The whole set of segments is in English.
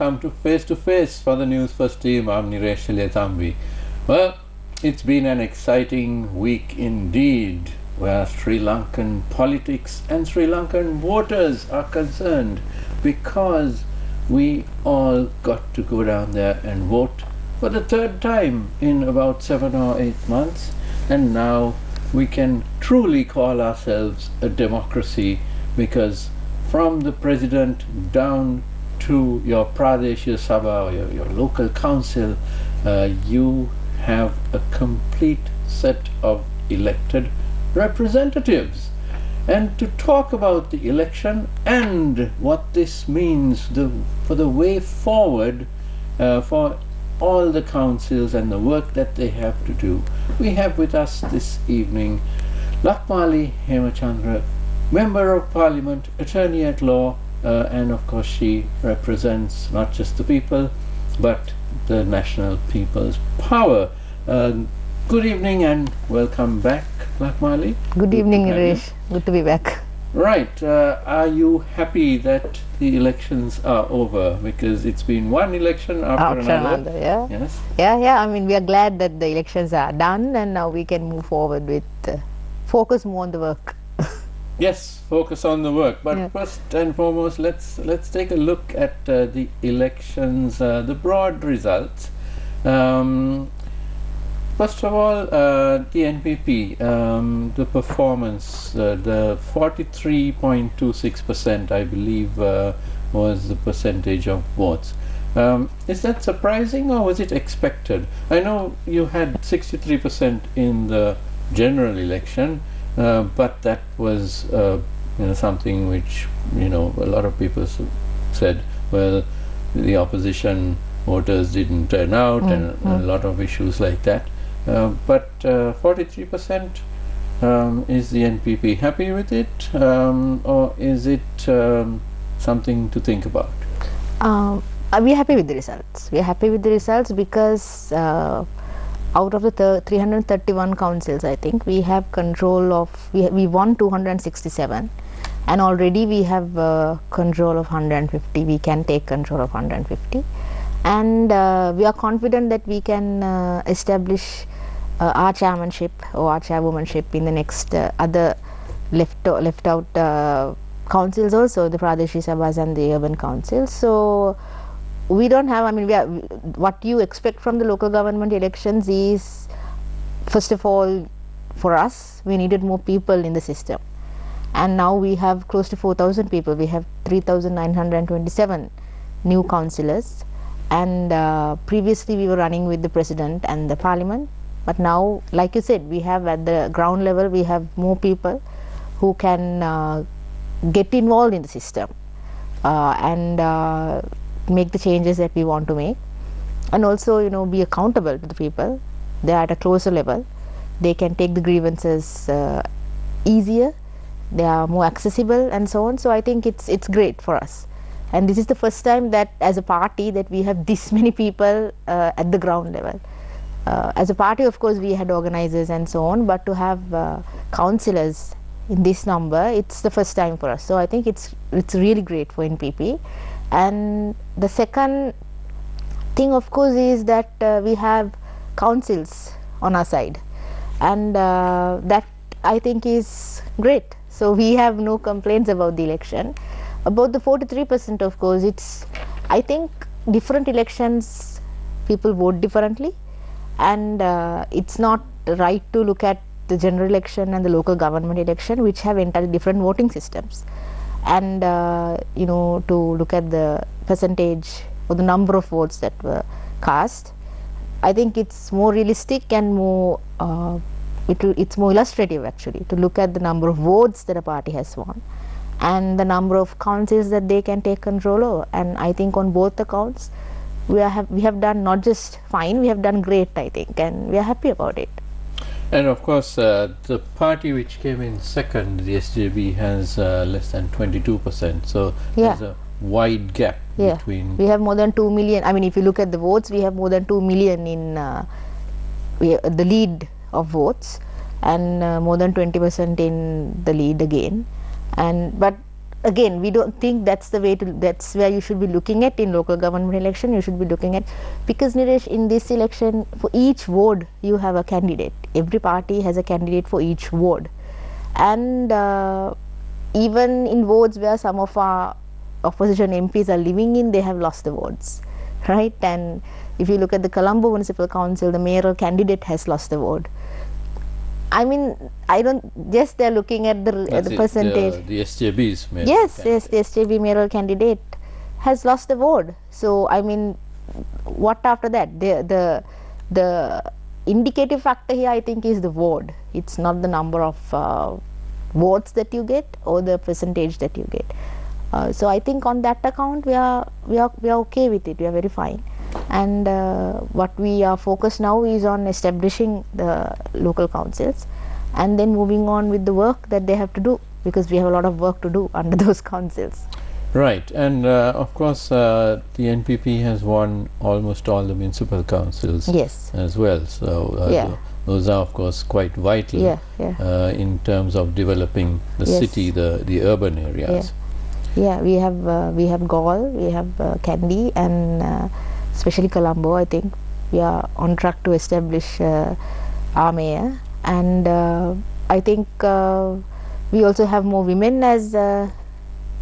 Welcome to Face to Face for the Newsfirst team. I'm Niresh Tambi. Well, it's been an exciting week indeed, where Sri Lankan politics and Sri Lankan voters are concerned, because we all got to go down there and vote for the third time in about 7 or 8 months, and now we can truly call ourselves a democracy, because from the president down to your Pradeshya Sabha or your local council, you have a complete set of elected representatives. And to talk about the election and what this means for the way forward for all the councils and the work that they have to do, we have with us this evening Lakmali Hemachandra, Member of Parliament, Attorney at Law, and of course she represents not just the people but the National People's Power. Good evening and welcome back, Lakmali. Good evening, Niresh. Good to be back. Right. Are you happy that the elections are over? Because it's been one election after another. Yeah. Yes. Yeah. I mean, we are glad that the elections are done and now we can move forward with focus more on the work. Yes, focus on the work. But yeah. First and foremost, let's take a look at the elections, the broad results. First of all, the NPP, the performance, the 43.26%, I believe, was the percentage of votes. Is that surprising or was it expected? I know you had 63% in the general election, but that was something which a lot of people said, well, the opposition voters didn't turn out, and a lot of issues like that. But 43% is the NPP happy with it, or is it something to think about? We are happy with the results. We are happy with the results because out of the 331 councils, I think we have control of, we won 267, and already we have control of 150. We can take control of 150, and we are confident that we can establish our chairmanship or our chairwomanship in the next other left out councils also, the Pradeshi Sabhas and the urban councils. So we don't have, I mean, what you expect from the local government elections is, first of all, for us, we needed more people in the system. And now we have close to 4,000 people. We have 3,927 new councillors. And previously we were running with the president and the parliament. But now, like you said, we have at the ground level, we have more people who can get involved in the system and make the changes that we want to make, and also be accountable to the people. They are at a closer level. They can take the grievances easier. They are more accessible and so on. So I think it's great for us, and this is the first time that as a party that we have this many people at the ground level. As a party, of course, we had organizers and so on, but to have councillors in this number, it's the first time for us. So I think it's really great for NPP. And the second thing, of course, is that we have councils on our side, and that I think is great. So we have no complaints about the election. About the 43%, of course, I think different elections people vote differently, and it's not right to look at the general election and the local government election, which have entirely different voting systems, and to look at the percentage or the number of votes that were cast. I think it's more realistic and more it's more illustrative actually to look at the number of votes that a party has won and the number of councils that they can take control over. And I think on both accounts we have done not just fine, we have done great, I think, and we are happy about it. And of course, the party which came in second, the SJB, has less than 22%. So there's a wide gap between. We have more than 2 million. I mean, if you look at the votes, we have more than 2 million in the lead of votes, and more than 20% in the lead again. But again, we don't think that's the way to, that's where you should be looking at in local government election. You should be looking at, because Niresh, in this election, for each ward you have a candidate. Every party has a candidate for each ward, and even in wards where some of our opposition MPs are living in, they have lost the wards, right? And if you look at the Colombo Municipal Council, the mayoral candidate has lost the ward. I mean, I don't, just they're looking at the percentage. The SJB's mayoral yes, candidate. yes, the SJB mayoral candidate has lost the ward. So, I mean, what after that? The indicative factor here, I think, is the ward. It's not the number of votes that you get or the percentage that you get. So, I think on that account, we are okay with it. We are very fine. And what we are focused now is on establishing the local councils and then moving on with the work that they have to do, because we have a lot of work to do under those councils. Right, and of course the NPP has won almost all the municipal councils Yes. as well, so Yeah. those are of course quite vital in terms of developing the Yes. city, the urban areas. Yeah, we have Gaul, we have Kandy, and especially Colombo. I think we are on track to establish our mayor, and I think we also have more women as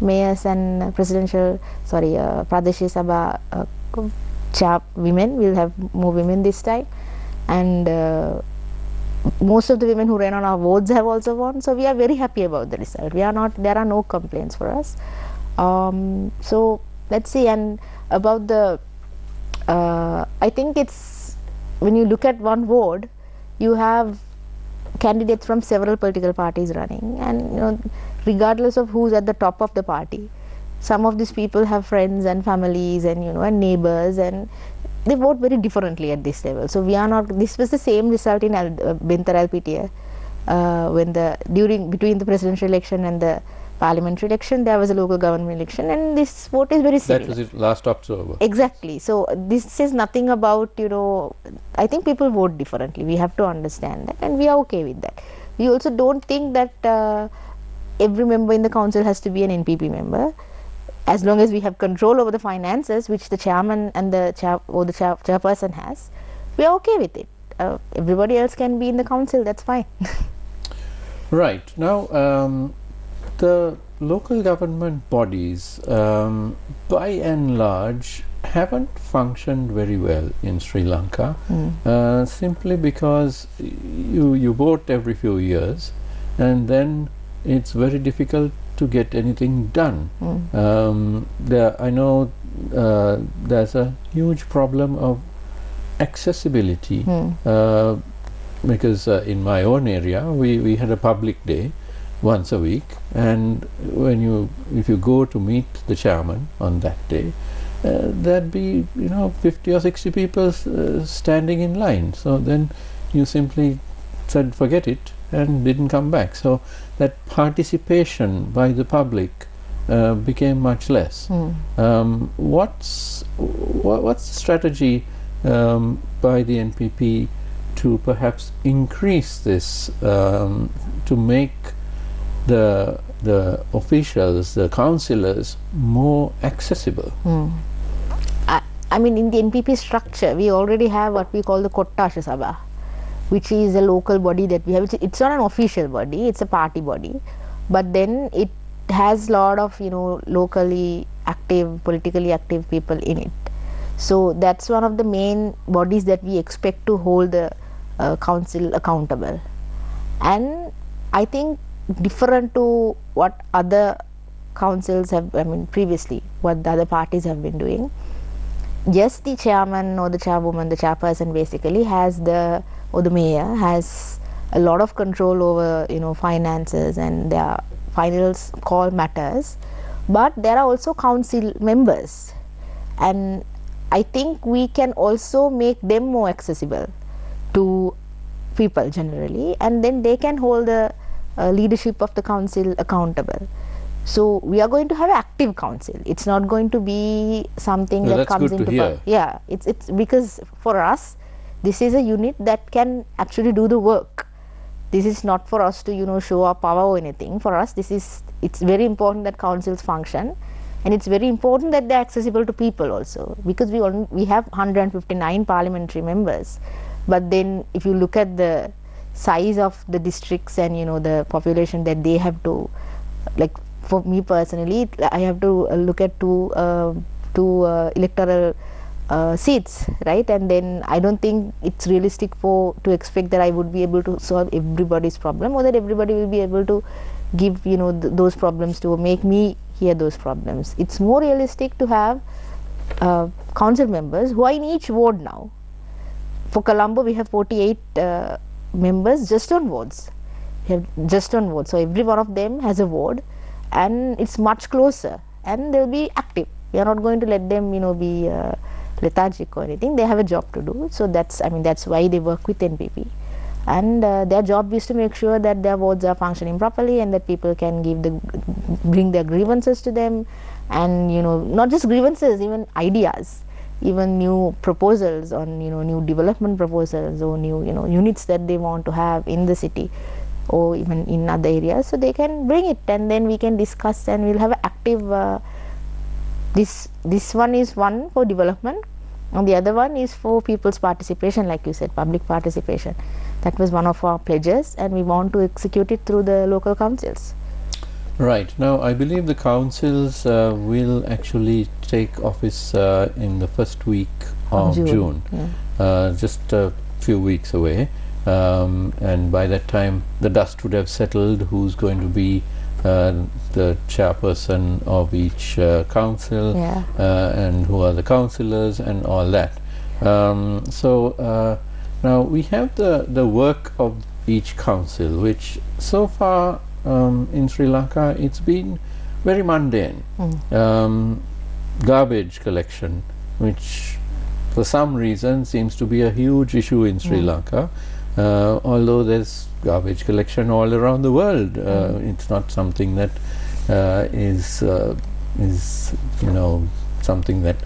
mayors and Pradesh Sabha women. We'll have more women this time, and most of the women who ran on our wards have also won. So we are very happy about the result. There are no complaints for us. So let's see. And about the I think it's, when you look at one ward, you have candidates from several political parties running, and regardless of who's at the top of the party, some of these people have friends and families and and neighbors, and they vote very differently at this level. So we are not, this was the same result in Bintar LPTA when between the presidential election and the parliamentary election, there was a local government election, and this vote is very similar. That was it last October. Exactly. So this is nothing about, I think people vote differently. We have to understand that, and we are okay with that. We also don't think that every member in the council has to be an NPP member. As long as we have control over the finances, which the chairman and the chairperson has, we are okay with it. Everybody else can be in the council, that's fine. Right. Now, the local government bodies, by and large, haven't functioned very well in Sri Lanka, simply because you vote every few years, and then it's very difficult to get anything done. I know there's a huge problem of accessibility, because in my own area we had a public day once a week, and if you go to meet the chairman on that day, there'd be 50 or 60 people standing in line. So then you simply said forget it and didn't come back. So that participation by the public became much less. What's the strategy by the NPP to perhaps increase this, to make the officials, the councillors, more accessible? I mean, in the NPP structure, we already have what we call the Kottasha Sabha, which is a local body that we have. It's not an official body, it's a party body, but then it has a lot of locally active, politically active people in it. So that's one of the main bodies that we expect to hold the council accountable. And I think different to what other councils have, previously, what the other parties have been doing, yes, the chairman or the chairwoman, the chairperson basically has the mayor has a lot of control over finances and their final call matters, but there are also council members, and I think we can also make them more accessible to people generally, and then they can hold the leadership of the council accountable. So we are going to have an active council. It's not going to be something that comes into it's because for us this is a unit that can actually do the work. this is not for us to, you know, show our power or anything. For us, it's very important that councils function, and it's very important that they're accessible to people also, because we have 159 parliamentary members, but then if you look at the size of the districts and, you know, the population that they have to, like for me personally, I have to look at two electoral seats, right? And then I don't think it's realistic to expect that I would be able to solve everybody's problem, or that everybody will be able to give, you know, those problems to make me hear those problems. It's more realistic to have council members who are in each ward now. For Colombo, we have 48 members just on wards. We have just on wards, so every one of them has a ward, and it's much closer, and they'll be active. We are not going to let them, you know, be lethargic or anything. They have a job to do, so that's why they work with NPP, and their job is to make sure that their wards are functioning properly, and that people can bring their grievances to them, and, you know, not just grievances, even ideas, even new proposals on, you know, new development proposals, or new, you know, units that they want to have in the city or even in other areas, so they can bring it, and then we can discuss, and we'll have an active this one is one for development, and the other one is for people's participation, like you said, public participation. That was one of our pledges, and we want to execute it through the local councils. Right. Now, I believe the councils will actually take office in the first week of June. Yeah. Just a few weeks away, and by that time the dust would have settled who's going to be the chairperson of each council, yeah. And who are the councillors and all that. Now we have the work of each council, which so far in Sri Lanka it's been very mundane. Garbage collection, which for some reason seems to be a huge issue in Sri Lanka, although there's garbage collection all around the world. It's not something that is you know, something that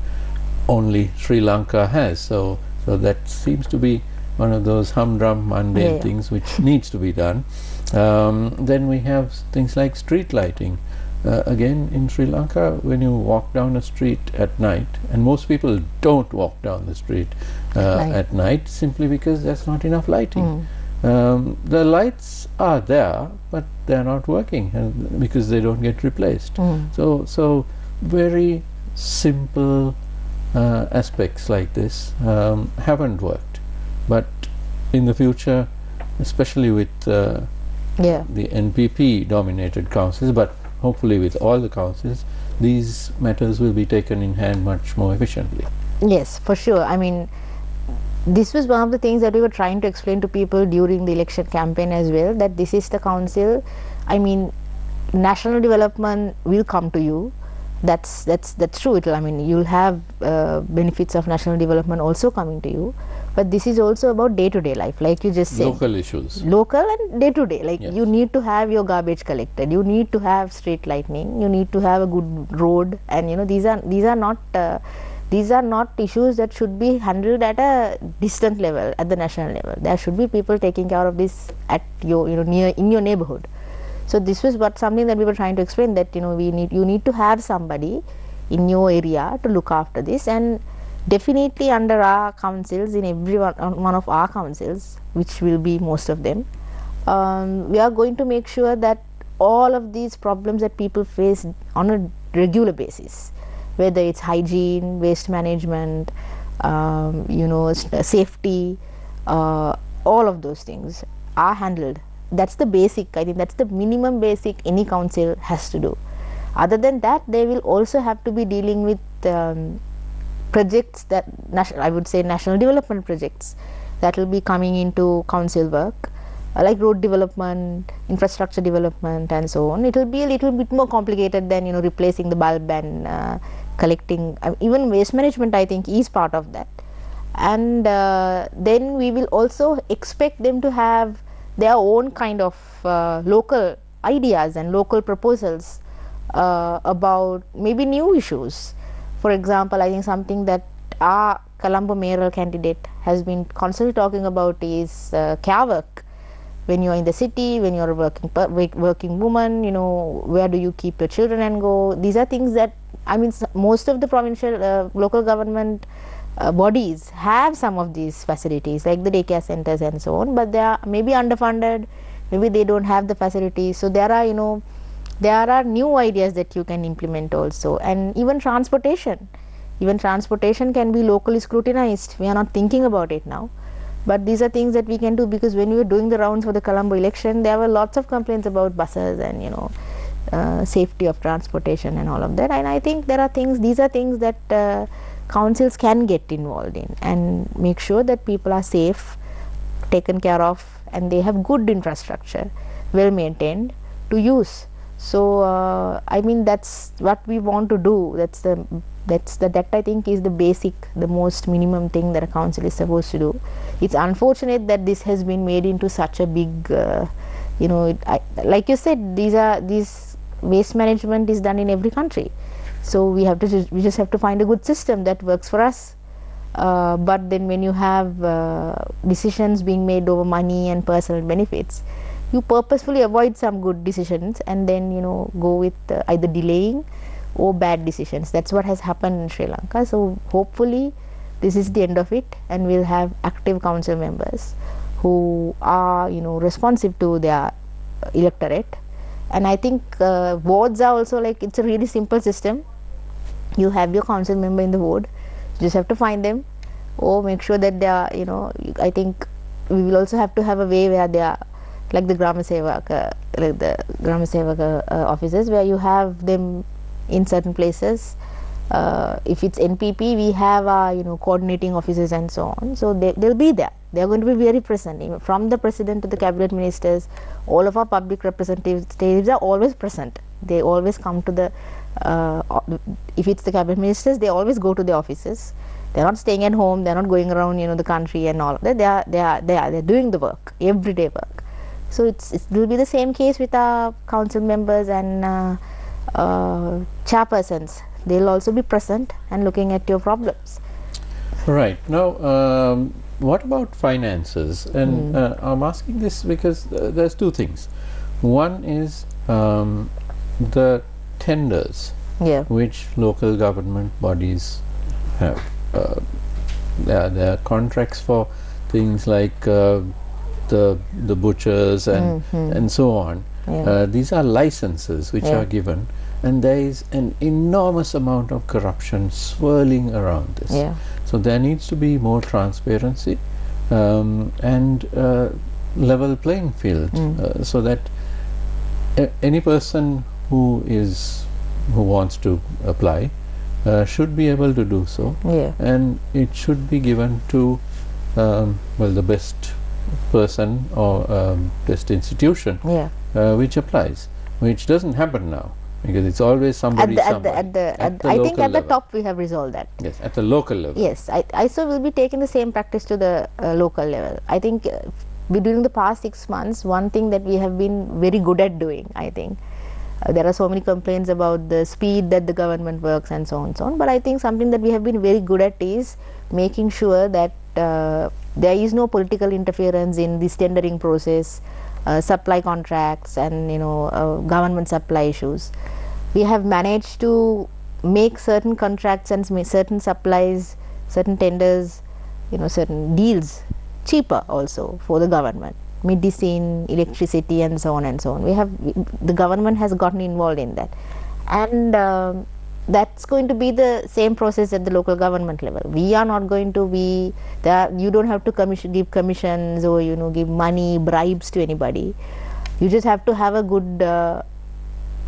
only Sri Lanka has. So that seems to be one of those humdrum mundane things which needs to be done. Then we have things like street lighting. Again, in Sri Lanka, when you walk down a street at night, and most people don't walk down the street at night simply because there's not enough lighting. The lights are there, but they're not working, and because they don't get replaced. So very simple aspects like this haven't worked, but in the future, especially with the NPP dominated councils, but hopefully with all the councils, these matters will be taken in hand much more efficiently. Yes, for sure. I mean, this was one of the things that we were trying to explain to people during the election campaign as well, that this is the council. I mean, national development will come to you. That's true. I mean, you'll have benefits of national development also coming to you, but this is also about day-to-day life, like you just said. Local issues. Local and day-to-day. Like you need to have your garbage collected. You need to have street lighting. You need to have a good road, and you know, these are not issues that should be handled at a distant level, at the national level. There should be people taking care of this at your, you know, in your neighborhood. So this was something that we were trying to explain, that, you know, you need to have somebody in your area to look after this, and definitely under our councils, in every one of our councils, which will be most of them, we are going to make sure that all of these problems that people face on a regular basis, whether it's hygiene, waste management, you know, safety, all of those things are handled. That's the basic, I think that's the minimum basic any council has to do. Other than that, they will also have to be dealing with projects that, I would say national development projects, that will be coming into council work, like road development, infrastructure development, and so on. It will be a little bit more complicated than, you know, replacing the bulb and collecting. Even waste management, I think, is part of that. And then we will also expect them to have their own kind of local ideas and local proposals about maybe new issues. For example, I think something that our Colombo mayoral candidate has been constantly talking about is care work. when you're in the city, when you're a working woman, where do you keep your children and go? These are things that, I mean, most of the provincial local government bodies have some of these facilities, like the daycare centers and so on, but they are maybe underfunded, maybe they don't have the facilities. So there are there are new ideas that you can implement also. And even transportation can be locally scrutinized. We are not thinking about it now, but these are things that we can do, because when we were doing the rounds for the Colombo election, there were lots of complaints about buses and safety of transportation and all of that. And I think these are things that councils can get involved in and make sure that people are safe, taken care of, and they have good infrastructure, well maintained to use. So I mean, that's what we want to do. That I think is the basic, the most minimum thing that a council is supposed to do. It's unfortunate that this has been made into such a big, like you said, these waste management is done in every country. So we just have to find a good system that works for us. But then when you have decisions being made over money and personal benefits, you purposefully avoid some good decisions and then go with either delaying or bad decisions. That's what has happened in Sri Lanka. So hopefully this is the end of it, and we'll have active council members who are responsive to their electorate. And I think wards are also, like, it's a really simple system. You have your council member in the ward, you just have to find them or make sure that they are, I think we will also have to have a way where they are like the Grama Sevaka, offices, where you have them in certain places. If it's NPP, we have our coordinating offices and so on. So they'll be there. They are going to be very present, from the president to the cabinet ministers. All of our public representatives are always present. They always come to the if it's the cabinet ministers, they always go to the offices. They're not staying at home. They're not going around the country and all of that. They're doing the work, everyday work. So it will be the same case with our council members and chairpersons. They'll also be present and looking at your problems. Right. Now, what about finances? And I'm asking this because there's two things. One is the tenders which local government bodies have. There are contracts for things like the butchers and so on. These are licenses which are given, and there is an enormous amount of corruption swirling around this. So there needs to be more transparency and level playing field, so that any person who wants to apply should be able to do so, and it should be given to the best person or best institution which applies, which doesn't happen now, because it's always somebody I think at the top we have resolved that. Yes, at the local level. Yes, I so will be taking the same practice to the local level. I think during the past 6 months, one thing that we have been very good at doing, I think, there are so many complaints about the speed that the government works and so on and so on, but I think something that we have been very good at is making sure that there is no political interference in this tendering process, supply contracts and government supply issues. We have managed to make certain contracts and certain supplies, certain tenders, certain deals cheaper also for the government. Medicine, electricity and so on and so on. The government has gotten involved in that, and that's going to be the same process at the local government level. We are not going to be there. You don't have to give commissions or give money, bribes to anybody. You just have to have a good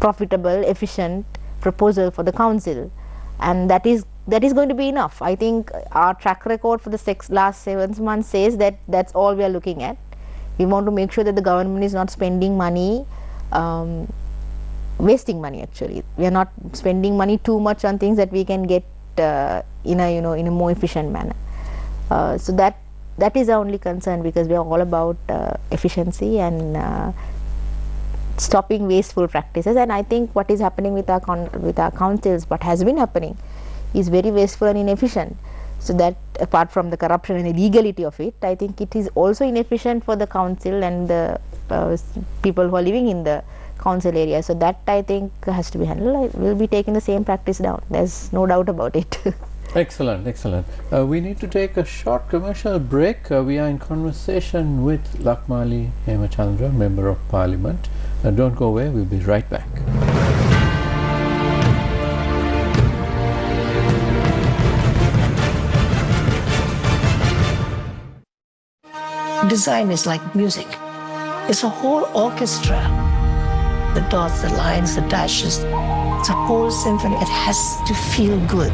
profitable, efficient proposal for the council, and that is going to be enough. I think our track record for the last 7 months says that that's all we are looking at. We want to make sure that the government is not spending money, wasting money. Actually, we are not spending money too much on things that we can get in a more efficient manner. So that is our only concern, because we are all about efficiency and stopping wasteful practices. And I think what is happening with our councils, what has been happening, is very wasteful and inefficient. So that apart from the corruption and illegality of it, I think it is also inefficient for the council and the people who are living in the council area. So that I think has to be handled. I will be taking the same practice down. There's no doubt about it. Excellent, excellent. We need to take a short commercial break. We are in conversation with Lakmali Hemachandra, Member of Parliament. Don't go away, we'll be right back. Design is like music. It's a whole orchestra. The dots, the lines, the dashes. It's a whole symphony. It has to feel good.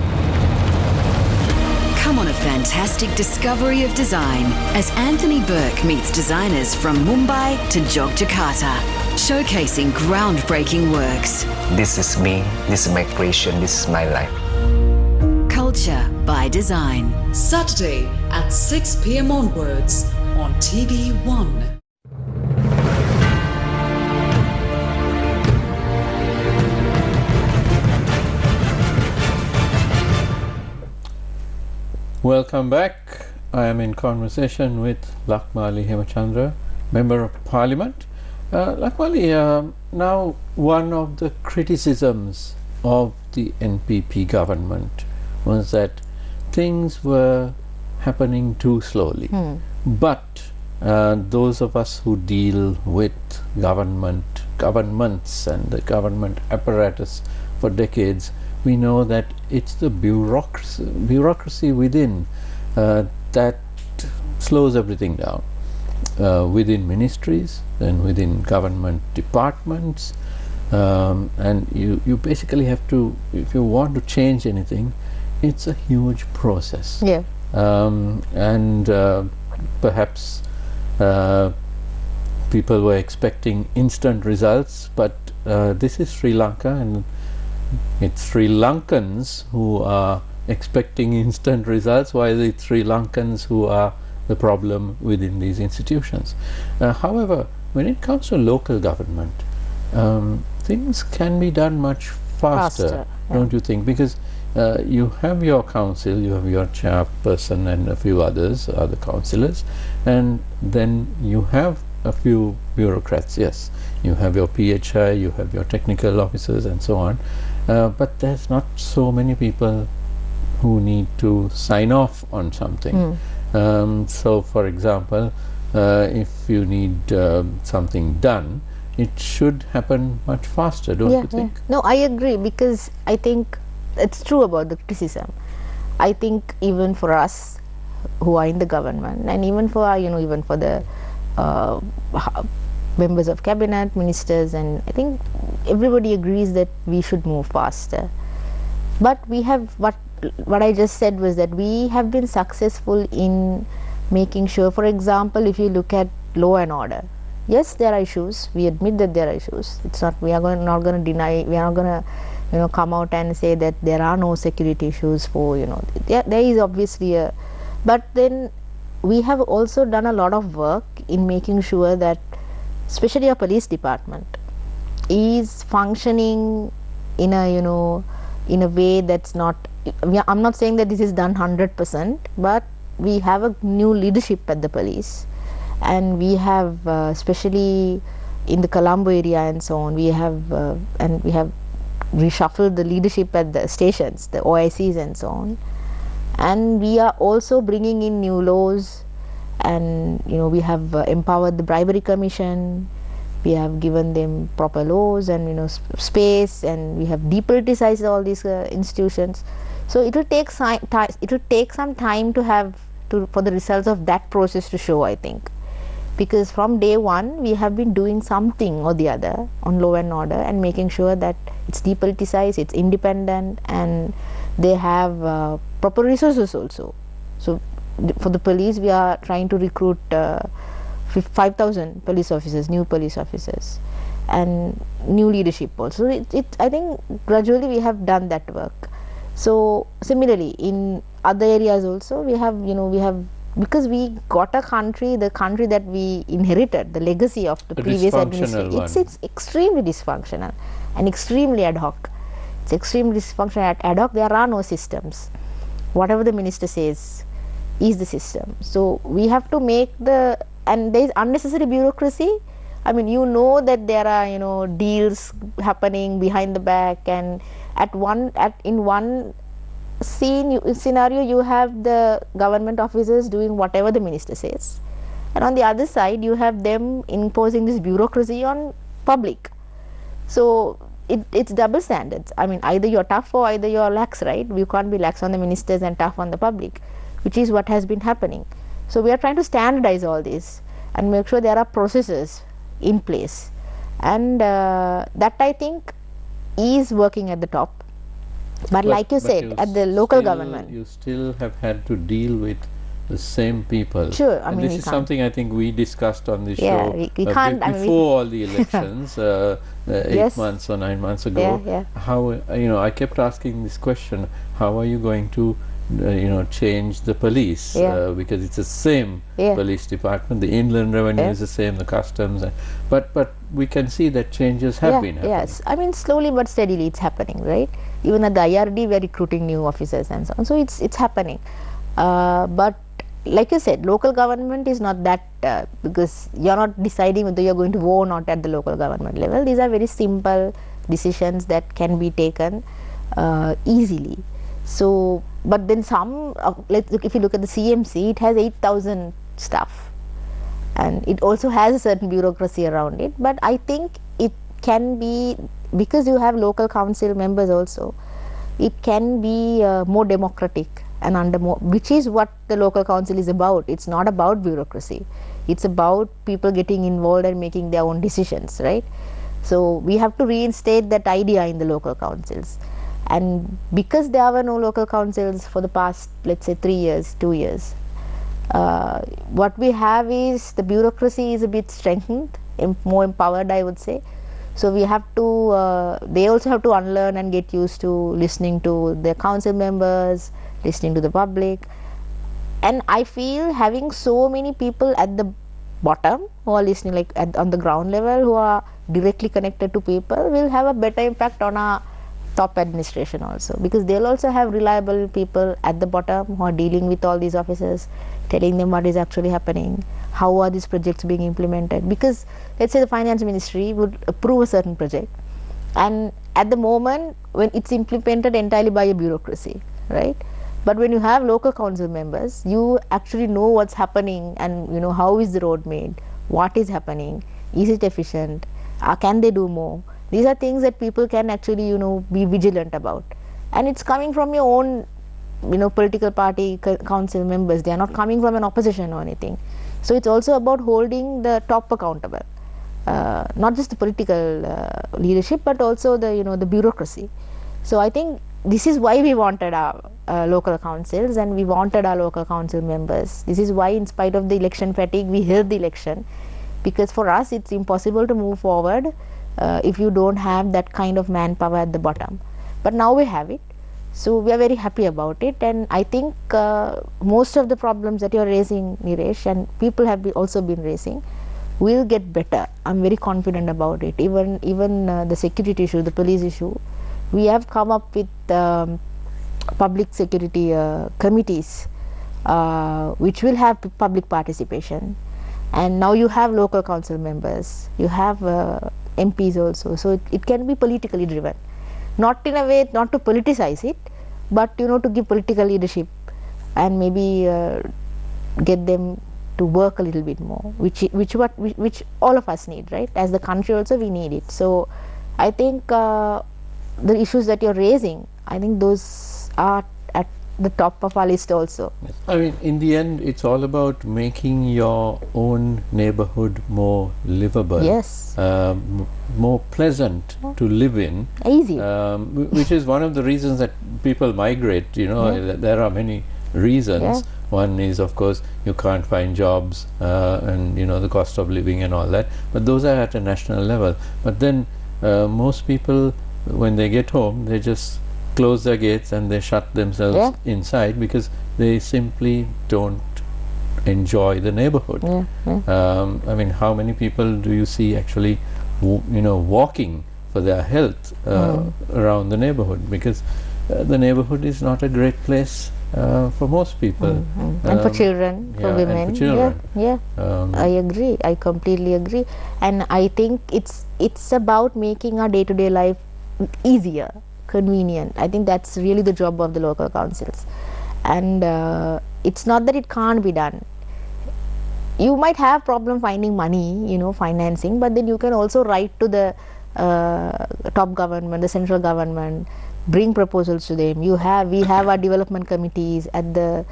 Come on a fantastic discovery of design as Anthony Burke meets designers from Mumbai to Yogyakarta, showcasing groundbreaking works. This is me, this is my creation, this is my life. Culture by Design. Saturday at 6 p.m. onwards on TV1. Welcome back. I am in conversation with Lakmali Hemachandra, Member of Parliament. Lakmali, now one of the criticisms of the NPP government was that things were happening too slowly. But those of us who deal with governments and the government apparatus for decades, we know that it's the bureaucracy within that slows everything down. Within ministries and within government departments, and you basically have to, if you want to change anything, it's a huge process. Yeah. And perhaps people were expecting instant results, but this is Sri Lanka, and it's Sri Lankans who are expecting instant results, while it's Sri Lankans who are the problem within these institutions. However, when it comes to local government, things can be done much faster, don't you think? Because you have your council, you have your chairperson and a few other councillors, and then you have a few bureaucrats. Yes, you have your PHI, you have your technical officers and so on, but there's not so many people who need to sign off on something. So for example, if you need something done, it should happen much faster, don't you think? No, I agree, because I think it's true about the criticism. I think even for us who are in the government, and even for our, even for the members of cabinet, ministers, and I think everybody agrees that we should move faster. But we have, what I just said was that we have been successful in making sure, for example, if you look at law and order, yes, there are issues. We admit that there are issues. It's not, we are not going to deny, we are not going to come out and say that there are no security issues for, there is obviously a, but then we have also done a lot of work in making sure that especially our police department is functioning in a, in a way that's not, I'm not saying that this is done 100%, but we have a new leadership at the police, and we have especially in the Colombo area and so on, we have and we have reshuffled the leadership at the stations, the OICs and so on, and we are also bringing in new laws, and we have empowered the bribery commission, we have given them proper laws and space, and we have depoliticized all these institutions. So it will take some time to have for the results of that process to show, I think, because from day one we have been doing something or the other on law and order and making sure that it's depoliticized, it's independent, and they have proper resources also. So for the police, we are trying to recruit 5,000 police officers, new police officers, and new leadership also. I think gradually we have done that work. So similarly in other areas also we have, because we got a country, the country that we inherited, the legacy of the previous administration, it's extremely dysfunctional and extremely ad hoc. It's extremely dysfunctional ad hoc. There are no systems. Whatever the minister says, is the system. So we have to make and there is unnecessary bureaucracy. I mean, you know that there are deals happening behind the back, and in one scenario you have the government officers doing whatever the minister says, and on the other side you have them imposing this bureaucracy on public. So it's double standards. I mean, either you're tough or either you're lax, right? You can't be lax on the ministers and tough on the public, which is what has been happening. So we are trying to standardize all this and make sure there are processes in place, and that I think is working at the top. But like you said, at the local government, you still have had to deal with the same people. Sure, I mean, this is something I think we discussed on the yeah, show we can't, before all the elections, 8 yes. months or 9 months ago. Yeah. How I kept asking this question: how are you going to change the police? Because it's the same police department. The inland revenue is the same, the customs, but we can see that changes have been happening. Yes, I mean, slowly but steadily it's happening, right? Even at the IRD we are recruiting new officers and so on. So it's happening. But like you said, local government is not that, because you're not deciding whether you're going to vote or not at the local government level. These are very simple decisions that can be taken easily. So, but then some, if you look at the CMC, it has 8,000 staff, and it also has a certain bureaucracy around it. But I think it can be, because you have local council members also, it can be more democratic and which is what the local council is about. It's not about bureaucracy. It's about people getting involved and making their own decisions, right? So we have to reinstate that idea in the local councils. And because there were no local councils for the past, let's say 3 years, 2 years, what we have is the bureaucracy is a bit strengthened, more empowered, I would say. So we have to, they also have to unlearn and get used to listening to their council members, listening to the public. And I feel having so many people at the bottom who are listening, like on the ground level, who are directly connected to people, will have a better impact on our top administration also, because they'll also have reliable people at the bottom who are dealing with all these officers, telling them what is actually happening, how are these projects being implemented. Because let's say the finance ministry would approve a certain project, and at the moment when it's implemented entirely by a bureaucracy, right? But when you have local council members, you actually know what's happening, and how is the road made, what is happening, is it efficient, can they do more. These are things that people can actually be vigilant about, and it's coming from your own political party council members. They are not coming from an opposition or anything. So it's also about holding the top accountable, not just the political leadership, but also the the bureaucracy. So I think this is why we wanted our local councils, and we wanted our local council members. This is why, in spite of the election fatigue, we held the election, because for us it's impossible to move forward if you don't have that kind of manpower at the bottom. But now we have it, so we are very happy about it. And I think most of the problems that you are raising, Niresh, and people have also been raising, will get better. I'm very confident about it. Even the security issue, the police issue, we have come up with public security committees which will have public participation, and now you have local council members, you have MPs also, so it can be politically driven, not in a way, not to politicize it, but to give political leadership and maybe get them to work a little bit more, which all of us need, right? As the country also we need it. So I think the issues that you're raising, I think those are at the top of our list also. Yes. I mean, in the end, it's all about making your own neighborhood more livable, yes, more pleasant to live in, easy, which is one of the reasons that people migrate. There are many reasons. One is, of course, you can't find jobs, and the cost of living and all that, but those are at a national level. But then most people, when they get home, they just close their gates and they shut themselves inside, because they simply don't enjoy the neighborhood. I mean, how many people do you see actually walking for their health around the neighborhood? Because the neighborhood is not a great place for most people. And for children, for yeah, women. and for children. Yeah, I agree. I completely agree. And I think it's about making our day-to-day life easier, convenient. I think that's really the job of the local councils. And it's not that it can't be done. You might have problem finding money, financing, but then you can also write to the top government, the central government, bring proposals to them. We have our development committees at the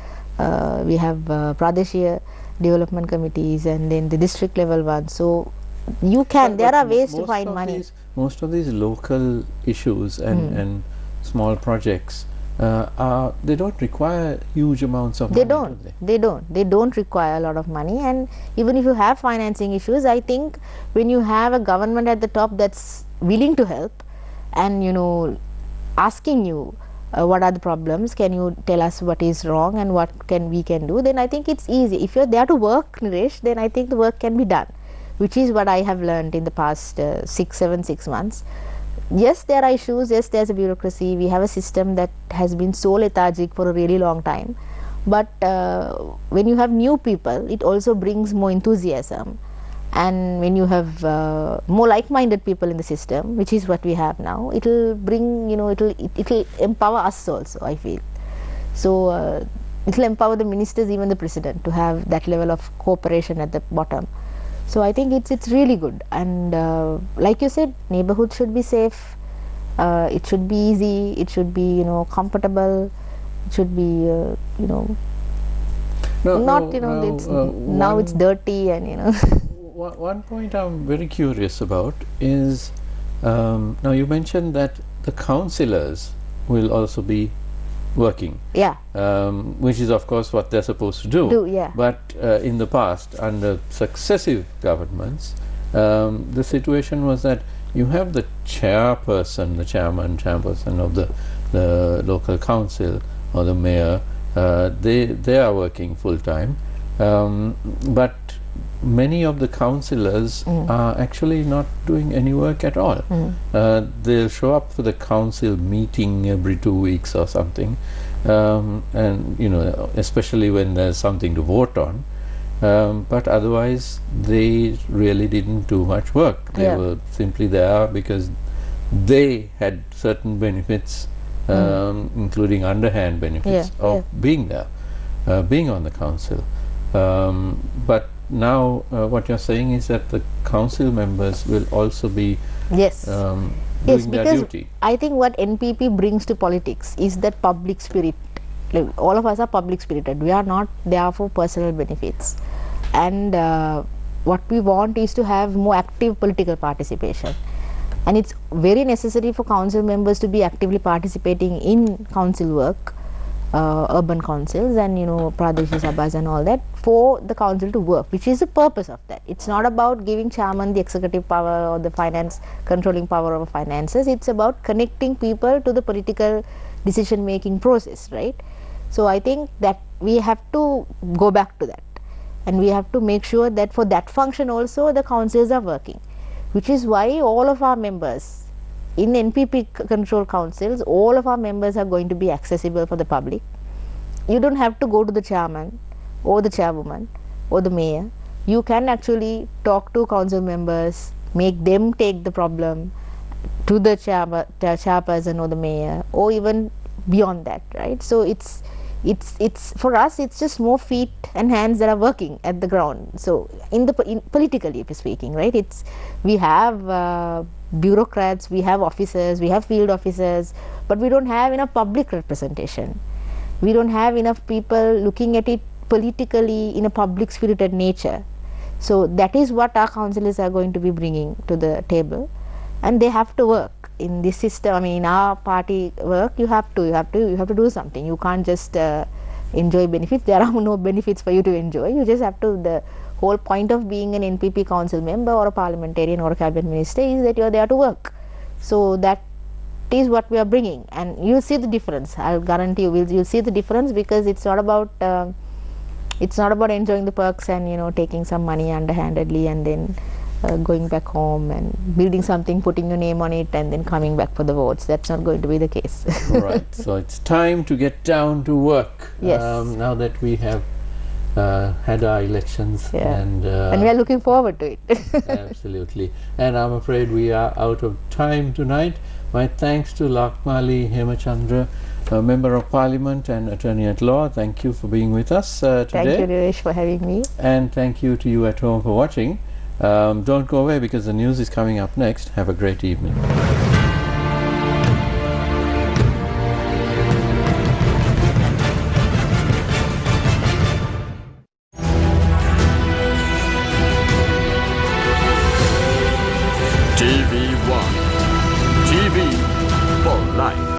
we have Pradeshia development committees, and then the district level ones. So you can, there are ways to find money. Most of these local issues and small projects, they don't require huge amounts of money. They don't require a lot of money. And even if you have financing issues, I think when you have a government at the top that's willing to help and asking you what are the problems, can you tell us what is wrong and what we can do, then I think it's easy. If you're there to work, Niresh, then I think the work can be done, which is what I have learned in the past 6 months. Yes, there are issues. Yes, there's a bureaucracy. We have a system that has been so lethargic for a really long time. But when you have new people, it also brings more enthusiasm. And when you have more like-minded people in the system, which is what we have now, it will bring, it'll empower us also, I feel. So it will empower the ministers, even the president, to have that level of cooperation at the bottom. So I think it's really good. And like you said, neighborhood should be safe. It should be easy. It should be comfortable. It should be now it's dirty and One point I'm very curious about is now you mentioned that the councillors will also be working, which is of course what they're supposed to do. But in the past, under successive governments, the situation was that you have the chairperson, the chairperson of the local council or the mayor. They are working full time, but many of the councillors are actually not doing any work at all. They'll show up for the council meeting every 2 weeks or something, and especially when there's something to vote on, but otherwise they really didn't do much work. They were simply there because they had certain benefits, including underhand benefits of being there, being on the council. But now what you're saying is that the council members will also be doing their duty. I think what NPP brings to politics is that public spirit. Like, all of us are public spirited. We are not there for personal benefits. And what we want is to have more active political participation. And it's very necessary for council members to be actively participating in council work, urban councils and Pradesh Sabhas and all that, for the council to work, which is the purpose of that. It's not about giving chairman the executive power or the controlling power over finances. It's about connecting people to the political decision making process, right? So I think that we have to go back to that, and we have to make sure that for that function also the councils are working, which is why all of our members in NPP control councils, all of our members are going to be accessible for the public. You don't have to go to the chairman or the chairwoman or the mayor. You can actually talk to council members, make them take the problem to the chairperson or the mayor, or even beyond that, right? So it's for us, it's just more feet and hands that are working at the ground. So politically speaking, right, we have bureaucrats, we have officers, we have field officers, but we don't have enough public representation. We don't have enough people looking at it politically in a public spirited nature. So that is what our councillors are going to be bringing to the table, and they have to work in this system. I mean, in our party work, you have to do something. You can't just enjoy benefits. There are no benefits for you to enjoy. You just have to. The whole point of being an NPP council member or a parliamentarian or a cabinet minister is that you are there to work. So that is what we are bringing, and you'll see the difference. I'll guarantee you'll see the difference, because it's not about enjoying the perks and taking some money underhandedly and then going back home and building something, putting your name on it, and then coming back for the votes. That's not going to be the case. Right. So it's time to get down to work. Yes. Now that we have had our elections, and we are looking forward to it. absolutely. And I'm afraid we are out of time tonight. My thanks to Lakmali Hemachandra, a Member of Parliament and Attorney at Law. Thank you for being with us today. Thank you, Niresh, for having me. And thank you to you at home for watching. Don't go away because the news is coming up next. Have a great evening. TV1, TV for life.